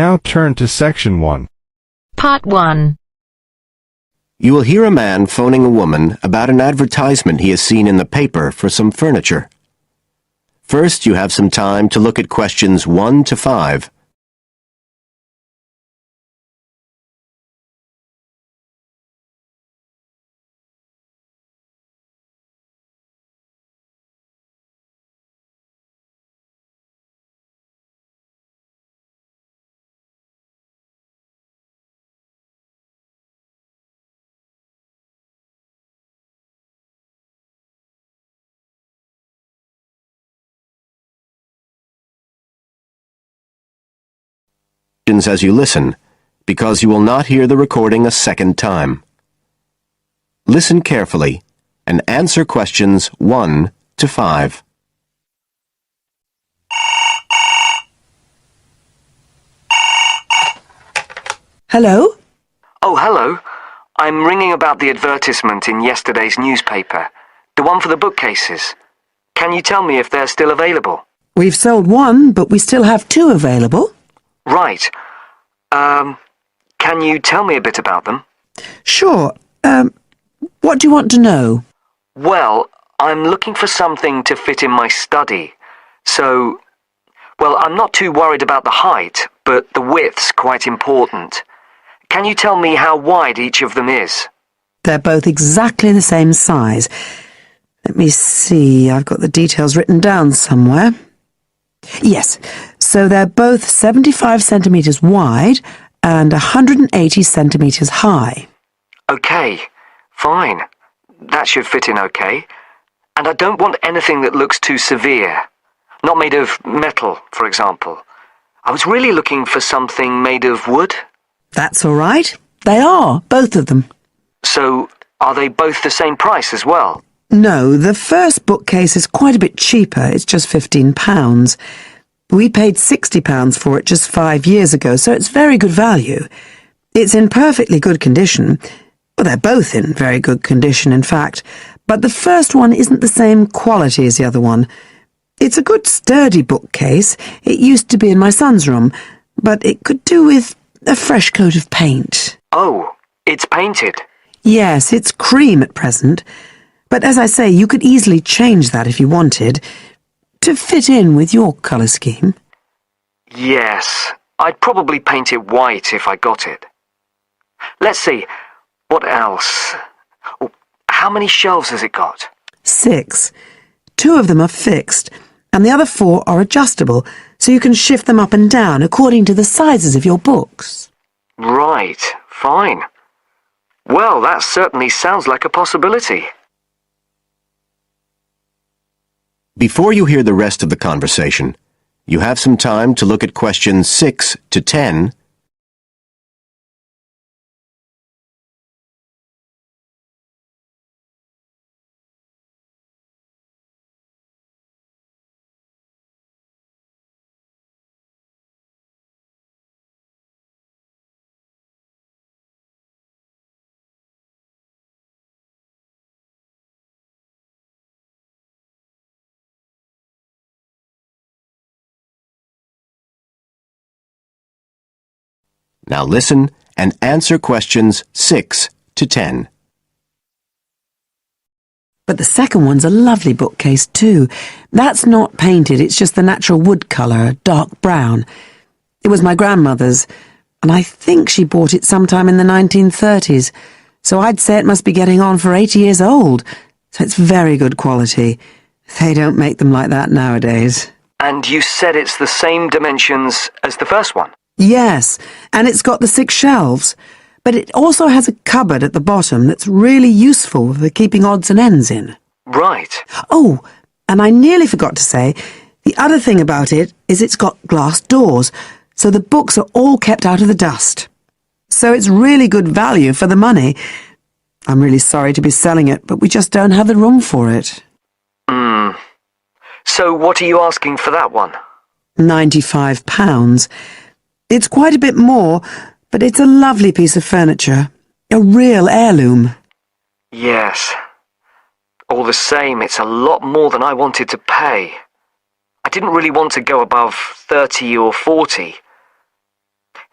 now turn to Section 1. Part 1. You will hear a man phoning a woman about an advertisement he has seen in the paper for some furniture. First, you have some time to look at questions 1 to 5. As you listen, because you will not hear the recording a second time. Listen carefully and answer questions 1 to 5. Hello? Oh, hello. I'm ringing about the advertisement in yesterday's newspaper. The one for the bookcases. Can you tell me if they're still available? We've sold one, but we still have 2 available. Right. Can you tell me a bit about them? Sure. What do you want to know? Well, I'm looking for something to fit in my study. So, well, I'm not too worried about the height, but the width's quite important. Can you tell me how wide each of them is? They're both exactly the same size. Let me see, I've got the details written down somewhere. Yes, so they're both 75 centimetres wide and 180 centimetres high. Okay, fine. That should fit in okay. And I don't want anything that looks too severe. Not made of metal, for example. I was really looking for something made of wood. That's all right. They are, both of them. So, are they both the same price as well? No, the first bookcase is quite a bit cheaper. It's just £15. We paid £60 for it just 5 years ago, so it's very good value. It's in perfectly good condition. Well, they're both in very good condition, in fact. But the first one isn't the same quality as the other one. It's a good sturdy bookcase. It used to be in my son's room, but it could do with a fresh coat of paint. Oh, it's painted? Yes, it's cream at present. But as I say, you could easily change that if you wanted, to fit in with your colour scheme. Yes, I'd probably paint it white if I got it. Let's see, what else? Oh, how many shelves has it got? 6. 2 of them are fixed, and the other 4 are adjustable, so you can shift them up and down according to the sizes of your books. Right, fine. Well, that certainly sounds like a possibility. Before you hear the rest of the conversation, you have some time to look at questions 6 to 10. Now listen and answer questions 6 to 10. But the second one's a lovely bookcase too. That's not painted, it's just the natural wood colour, dark brown. It was my grandmother's, and I think she bought it sometime in the 1930s, so I'd say it must be getting on for 80 years old, so it's very good quality. They don't make them like that nowadays. And you said it's the same dimensions as the first one? Yes, and it's got the 6 shelves, but it also has a cupboard at the bottom that's really useful for keeping odds and ends in. Right. Oh, and I nearly forgot to say, the other thing about it is it's got glass doors, so the books are all kept out of the dust. So it's really good value for the money. I'm really sorry to be selling it, but we just don't have the room for it. So what are you asking for that one? £95. It's quite a bit more, but it's a lovely piece of furniture. A real heirloom. Yes. All the same, it's a lot more than I wanted to pay. I didn't really want to go above 30 or 40.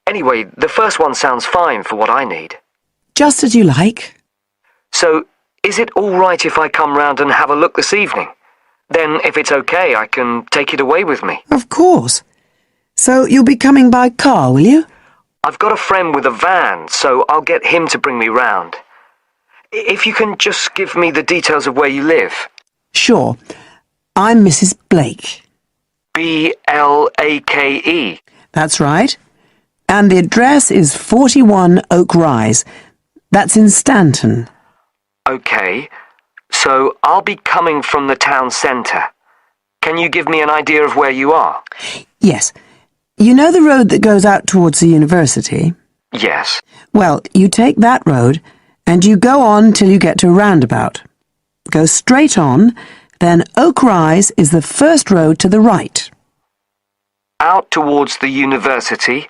Anyway, the first one sounds fine for what I need. Just as you like. So, is it all right if I come round and have a look this evening? Then, if it's okay, I can take it away with me. Of course. So you'll be coming by car, will you? I've got a friend with a van, so I'll get him to bring me round. If you can just give me the details of where you live. Sure. I'm Mrs. Blake. Blake. That's right. And the address is 41 Oak Rise. That's in Stanton. Okay, so I'll be coming from the town centre. Can you give me an idea of where you are? Yes. You know the road that goes out towards the university? Yes. Well, you take that road and you go on till you get to a roundabout. Go straight on, then Oak Rise is the first road to the right. Out towards the university,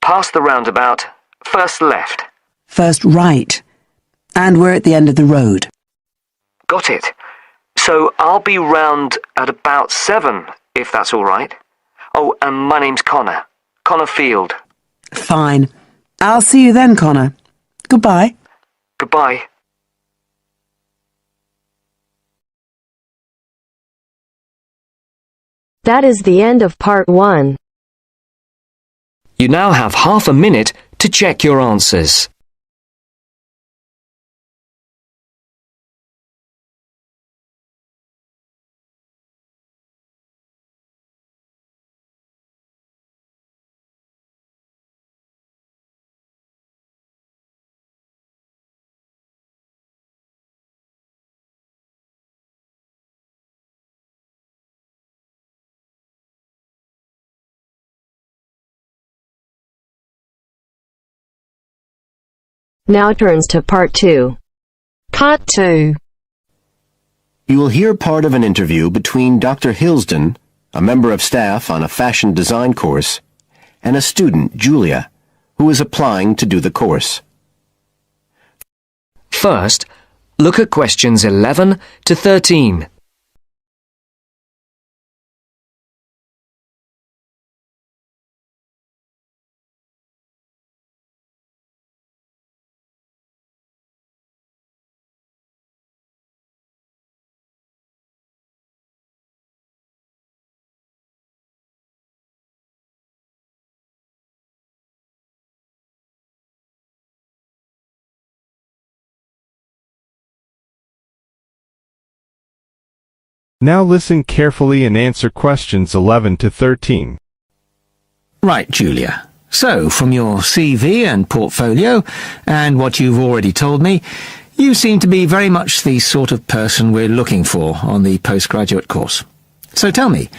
past the roundabout, first left. First right. And we're at the end of the road. Got it. So I'll be round at about 7, if that's all right. Oh, and my name's Connor. Connor Field. Fine. I'll see you then, Connor. Goodbye. Goodbye. That is the end of part 1. You now have half a minute to check your answers. Now turns to part 2. Part 2. You will hear part of an interview between Dr. Hilsden, a member of staff on a fashion design course, and a student, Julia, who is applying to do the course. First, look at questions 11 to 13. Now listen carefully and answer questions 11 to 13. Right, Julia. So, from your CV and portfolio, and what you've already told me, you seem to be very much the sort of person we're looking for on the postgraduate course. So tell me,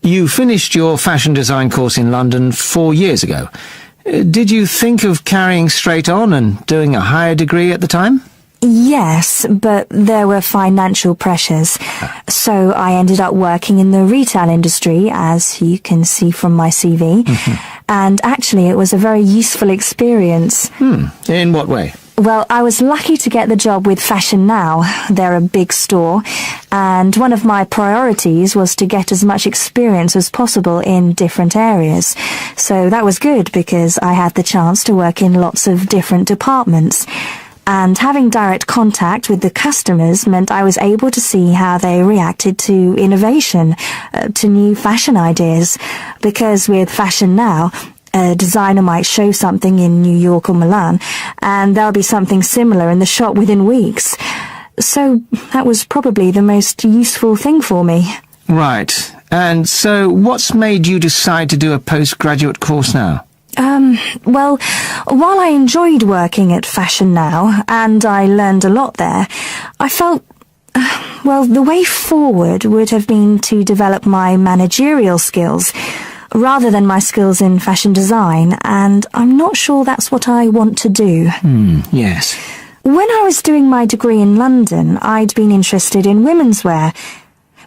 you finished your fashion design course in London 4 years ago. Did you think of carrying straight on and doing a higher degree at the time? Yes, but there were financial pressures. So I ended up working in the retail industry, as you can see from my CV. And actually, it was a very useful experience. In what way? Well, I was lucky to get the job with Fashion Now. They're a big store, and one of my priorities was to get as much experience as possible in different areas. So that was good because I had the chance to work in lots of different departments. And having direct contact with the customers meant I was able to see how they reacted to innovation, to new fashion ideas. Because with Fashion Now, a designer might show something in New York or Milan, and there'll be something similar in the shop within weeks. So that was probably the most useful thing for me. Right. And so what's made you decide to do a postgraduate course now? Well, while I enjoyed working at Fashion Now, and I learned a lot there, I felt, well, the way forward would have been to develop my managerial skills, rather than my skills in fashion design, and I'm not sure that's what I want to do. Yes. When I was doing my degree in London, I'd been interested in women's wear,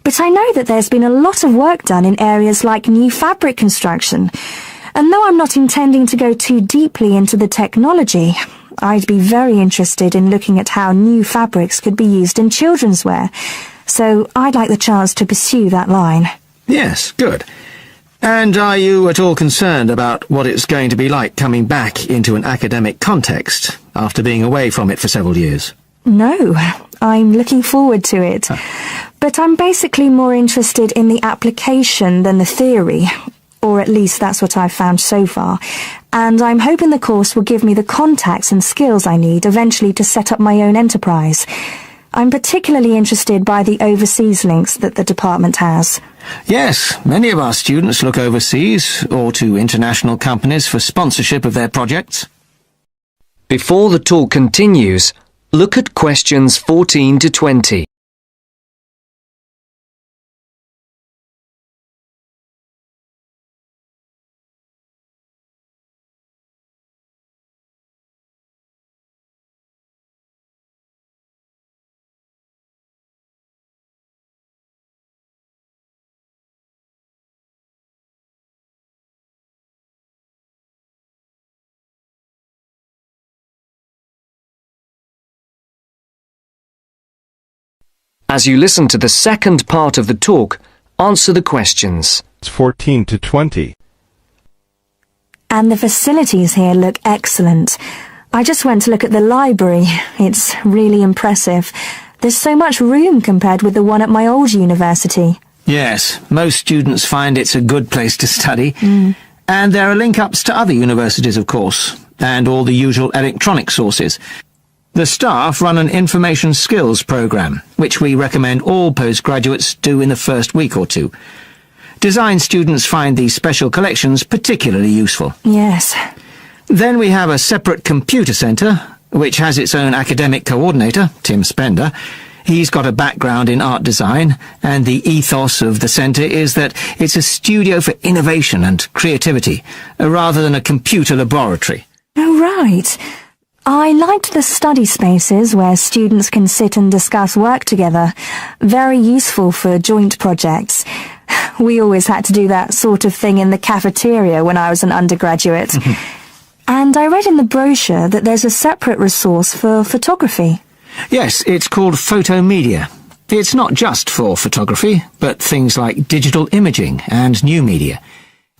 but I know that there's been a lot of work done in areas like new fabric construction. And though I'm not intending to go too deeply into the technology, I'd be very interested in looking at how new fabrics could be used in children's wear. So I'd like the chance to pursue that line. Yes, good. And are you at all concerned about what it's going to be like coming back into an academic context after being away from it for several years? No, I'm looking forward to it. But I'm basically more interested in the application than the theory, or at least that's what I've found so far. And I'm hoping the course will give me the contacts and skills I need eventually to set up my own enterprise. I'm particularly interested by the overseas links that the department has. Yes, many of our students look overseas or to international companies for sponsorship of their projects. Before the talk continues, look at questions 14 to 20. As you listen to the second part of the talk, answer the questions. 14 to 20. And the facilities here look excellent. I just went to look at the library. It's really impressive. There's so much room compared with the one at my old university. Yes, most students find it's a good place to study. And there are link-ups to other universities, of course, and all the usual electronic sources. The staff run an information skills program, which we recommend all postgraduates do in the first week or two. Design students find these special collections particularly useful. Yes. Then we have a separate computer centre, which has its own academic coordinator, Tim Spender. He's got a background in art design, and the ethos of the centre is that it's a studio for innovation and creativity, rather than a computer laboratory. Oh, right. I liked the study spaces where students can sit and discuss work together. Very useful for joint projects. We always had to do that sort of thing in the cafeteria when I was an undergraduate. And I read in the brochure that there's a separate resource for photography. Yes, it's called Photomedia. It's not just for photography, but things like digital imaging and new media.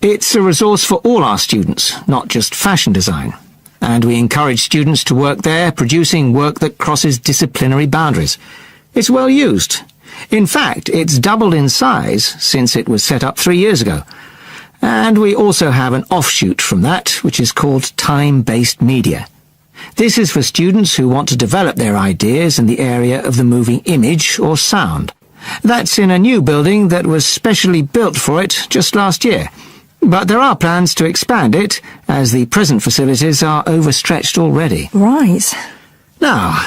It's a resource for all our students, not just fashion design. And we encourage students to work there, producing work that crosses disciplinary boundaries. It's well used. In fact, it's doubled in size since it was set up 3 years ago. And we also have an offshoot from that, which is called time-based media. This is for students who want to develop their ideas in the area of the moving image or sound. That's in a new building that was specially built for it just last year. But there are plans to expand it, as the present facilities are overstretched already. Right. Now,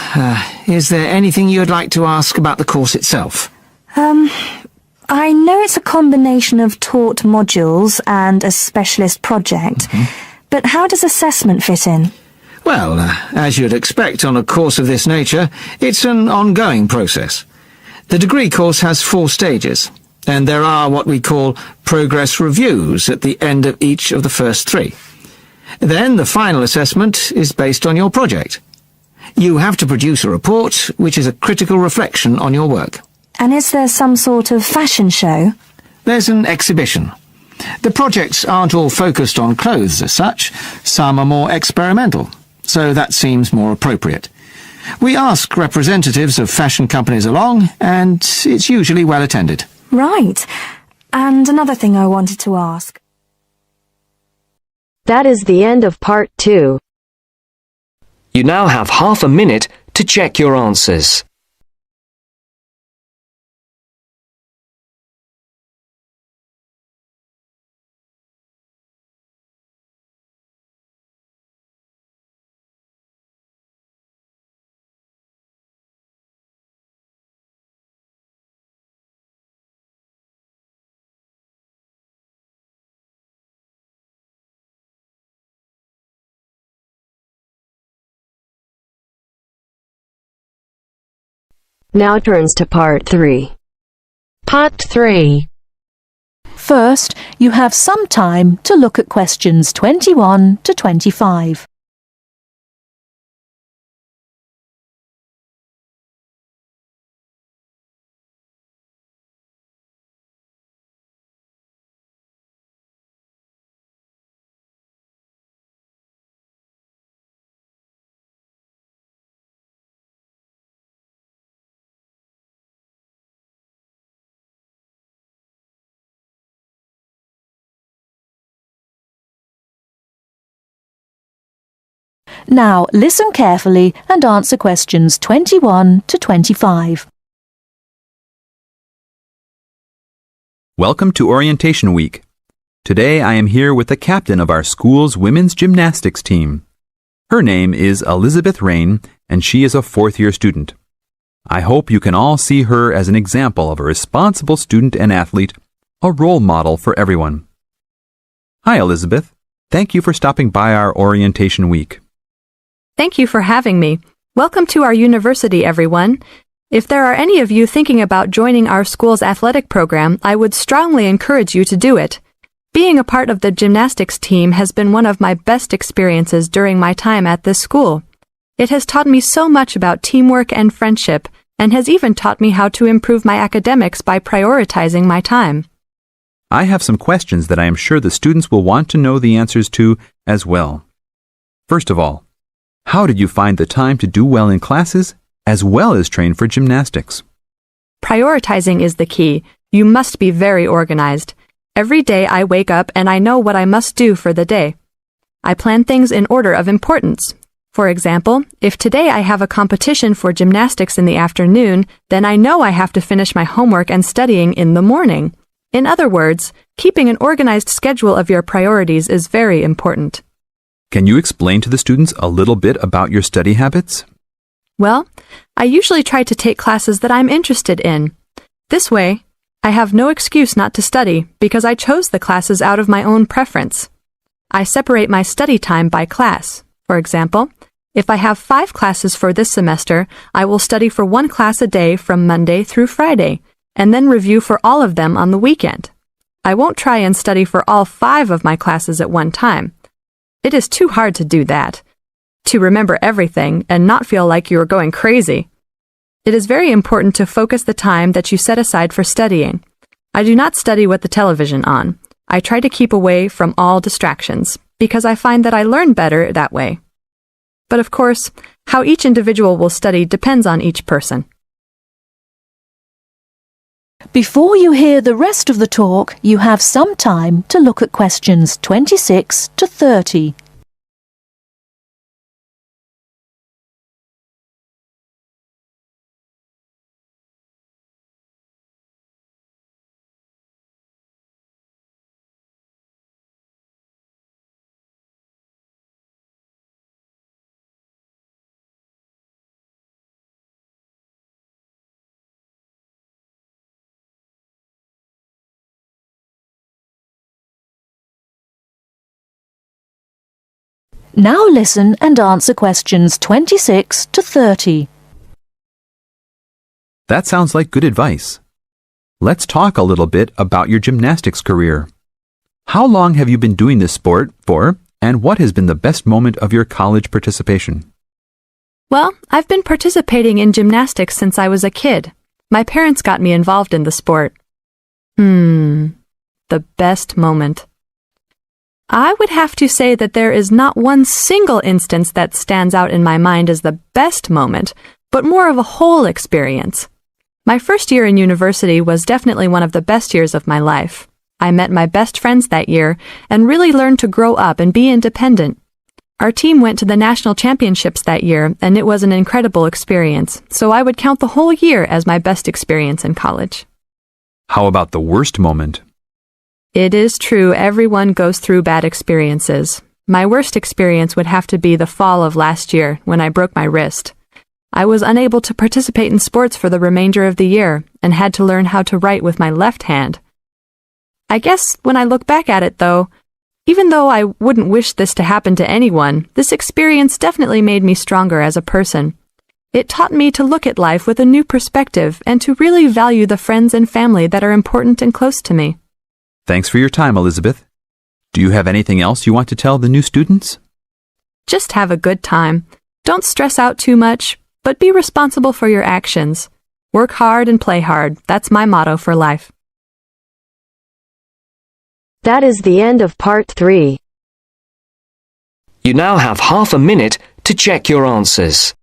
is there anything you'd like to ask about the course itself? I know it's a combination of taught modules and a specialist project, but how does assessment fit in? Well, as you'd expect on a course of this nature, it's an ongoing process. The degree course has 4 stages, and there are what we call progress reviews at the end of each of the first 3. Then the final assessment is based on your project. You have to produce a report, which is a critical reflection on your work. And is there some sort of fashion show? There's an exhibition. The projects aren't all focused on clothes as such. Some are more experimental, so that seems more appropriate. We ask representatives of fashion companies along, and it's usually well attended. Right. And another thing I wanted to ask. That is the end of part 2. You now have half a minute to check your answers. Now turns to part 3. Part 3. First, you have some time to look at questions 21 to 25. Now listen carefully and answer questions 21 to 25. Welcome to Orientation Week. Today I am here with the captain of our school's women's gymnastics team. Her name is Elizabeth Rain, and she is a fourth-year student. I hope you can all see her as an example of a responsible student and athlete, a role model for everyone. Hi, Elizabeth. Thank you for stopping by our Orientation Week. Thank you for having me. Welcome to our university, everyone. If there are any of you thinking about joining our school's athletic program, I would strongly encourage you to do it. Being a part of the gymnastics team has been one of my best experiences during my time at this school. It has taught me so much about teamwork and friendship, and has even taught me how to improve my academics by prioritizing my time. I have some questions that I am sure the students will want to know the answers to as well. First of all, how did you find the time to do well in classes as well as train for gymnastics? Prioritizing is the key. You must be very organized. Every day I wake up and I know what I must do for the day. I plan things in order of importance. For example, if today I have a competition for gymnastics in the afternoon, then I know I have to finish my homework and studying in the morning. In other words, keeping an organized schedule of your priorities is very important. Can you explain to the students a little bit about your study habits? Well, I usually try to take classes that I'm interested in. This way, I have no excuse not to study because I chose the classes out of my own preference. I separate my study time by class. For example, if I have 5 classes for this semester, I will study for 1 class a day from Monday through Friday, and then review for all of them on the weekend. I won't try and study for all 5 of my classes at one time. It is too hard to do that, to remember everything and not feel like you are going crazy. It is very important to focus the time that you set aside for studying. I do not study with the television on. I try to keep away from all distractions, because I find that I learn better that way. But of course, how each individual will study depends on each person. Before you hear the rest of the talk, you have some time to look at questions 26 to 30. Now listen and answer questions 26 to 30. That sounds like good advice. Let's talk a little bit about your gymnastics career. How long have you been doing this sport for, and what has been the best moment of your college participation? Well, I've been participating in gymnastics since I was a kid. My parents got me involved in the sport. The best moment. I would have to say that there is not one single instance that stands out in my mind as the best moment, but more of a whole experience. My first year in university was definitely one of the best years of my life. I met my best friends that year and really learned to grow up and be independent. Our team went to the national championships that year, and it was an incredible experience, so I would count the whole year as my best experience in college. How about the worst moment? It is true everyone goes through bad experiences. My worst experience would have to be the fall of last year when I broke my wrist. I was unable to participate in sports for the remainder of the year and had to learn how to write with my left hand. I guess when I look back at it, though, even though I wouldn't wish this to happen to anyone, this experience definitely made me stronger as a person. It taught me to look at life with a new perspective and to really value the friends and family that are important and close to me. Thanks for your time, Elizabeth. Do you have anything else you want to tell the new students? Just have a good time. Don't stress out too much, but be responsible for your actions. Work hard and play hard. That's my motto for life. That is the end of part 3. You now have half a minute to check your answers.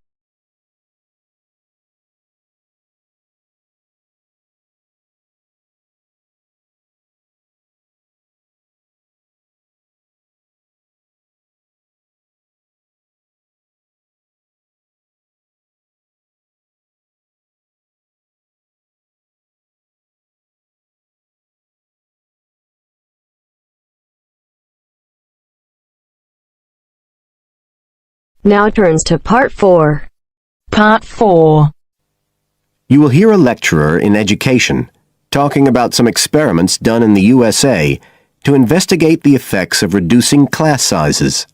Now turns to Part 4. Part 4. You will hear a lecturer in education talking about some experiments done in the USA to investigate the effects of reducing class sizes.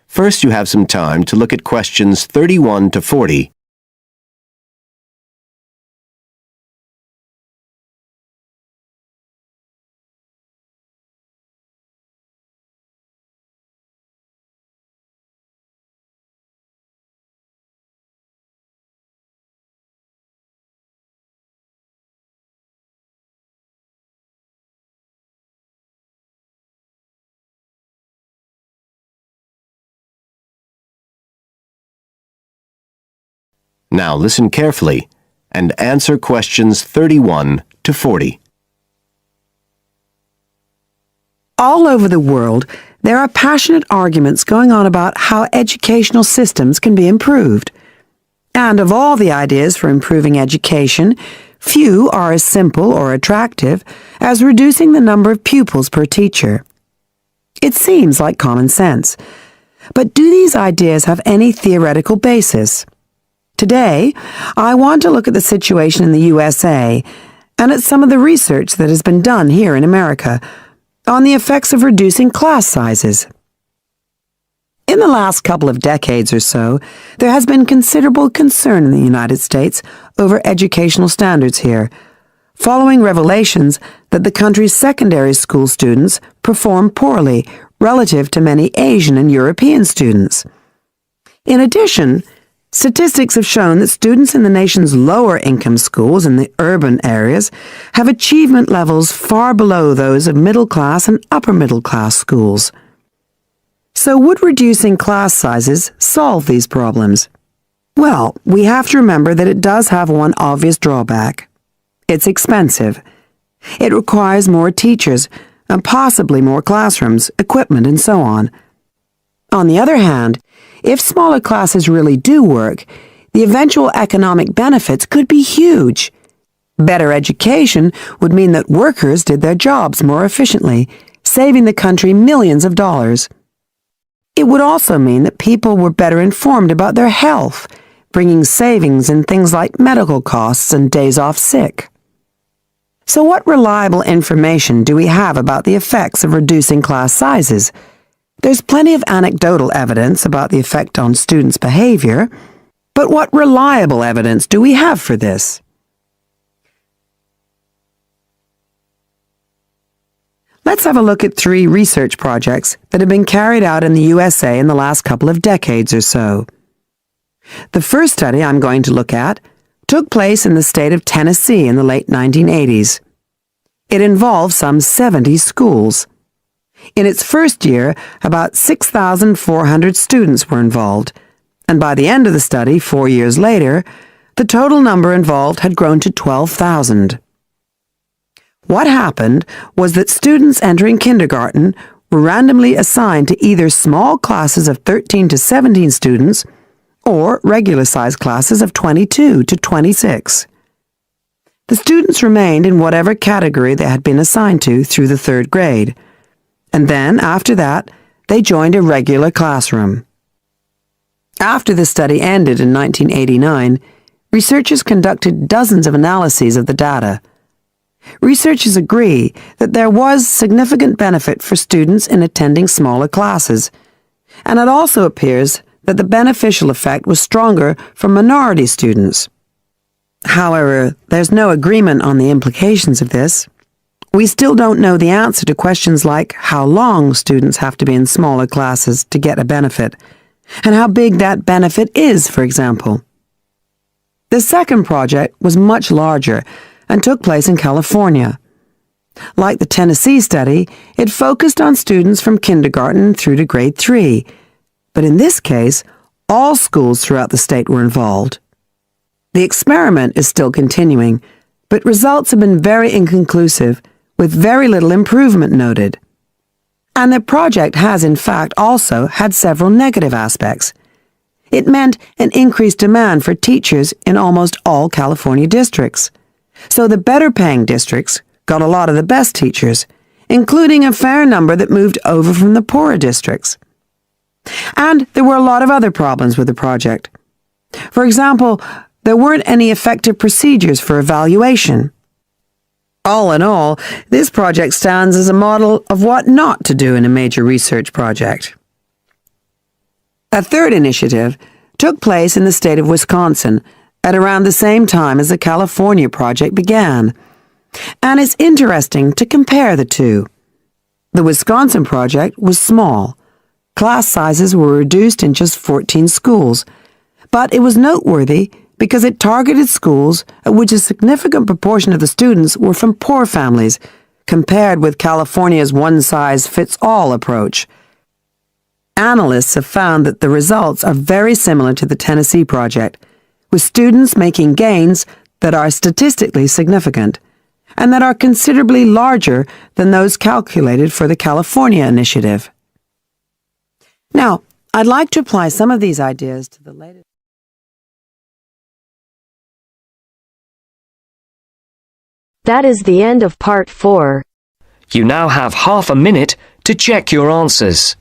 First, you have some time to look at questions 31 to 40. Now listen carefully and answer questions 31 to 40. All over the world, there are passionate arguments going on about how educational systems can be improved. And of all the ideas for improving education, few are as simple or attractive as reducing the number of pupils per teacher. It seems like common sense. But do these ideas have any theoretical basis? Today, I want to look at the situation in the USA and at some of the research that has been done here in America on the effects of reducing class sizes. In the last couple of decades or so, there has been considerable concern in the United States over educational standards here, following revelations that the country's secondary school students perform poorly relative to many Asian and European students. In addition, statistics have shown that students in the nation's lower-income schools in the urban areas have achievement levels far below those of middle-class and upper-middle-class schools. So would reducing class sizes solve these problems? Well, we have to remember that it does have one obvious drawback. It's expensive. It requires more teachers and possibly more classrooms, equipment, and so on. On the other hand, if smaller classes really do work, the eventual economic benefits could be huge. Better education would mean that workers did their jobs more efficiently, saving the country millions of dollars. It would also mean that people were better informed about their health, bringing savings in things like medical costs and days off sick. So what reliable information do we have about the effects of reducing class sizes? There's plenty of anecdotal evidence about the effect on students' behavior, but what reliable evidence do we have for this? Let's have a look at 3 research projects that have been carried out in the USA in the last couple of decades or so. The first study I'm going to look at took place in the state of Tennessee in the late 1980s. It involved some 70 schools. In its first year, about 6,400 students were involved, and by the end of the study, 4 years later, the total number involved had grown to 12,000. What happened was that students entering kindergarten were randomly assigned to either small classes of 13 to 17 students or regular-sized classes of 22 to 26. The students remained in whatever category they had been assigned to through the 3rd grade, and then, after that, they joined a regular classroom. After the study ended in 1989, researchers conducted dozens of analyses of the data. Researchers agree that there was significant benefit for students in attending smaller classes, and it also appears that the beneficial effect was stronger for minority students. However, there's no agreement on the implications of this. We still don't know the answer to questions like how long students have to be in smaller classes to get a benefit, and how big that benefit is, for example. The second project was much larger and took place in California. Like the Tennessee study, it focused on students from kindergarten through to grade 3, but in this case, all schools throughout the state were involved. The experiment is still continuing, but results have been very inconclusive, with very little improvement noted. And the project has, in fact, also had several negative aspects. It meant an increased demand for teachers in almost all California districts. So the better-paying districts got a lot of the best teachers, including a fair number that moved over from the poorer districts. And there were a lot of other problems with the project. For example, there weren't any effective procedures for evaluation. All in all, this project stands as a model of what not to do in a major research project. A third initiative took place in the state of Wisconsin at around the same time as the California project began. And it's interesting to compare the two. The Wisconsin project was small. Class sizes were reduced in just 14 schools, but it was noteworthy because it targeted schools at which a significant proportion of the students were from poor families, compared with California's one-size-fits-all approach. Analysts have found that the results are very similar to the Tennessee project, with students making gains that are statistically significant, and that are considerably larger than those calculated for the California initiative. Now, I'd like to apply some of these ideas to the latest. That is the end of part 4. You now have half a minute to check your answers.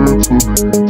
Give it to me.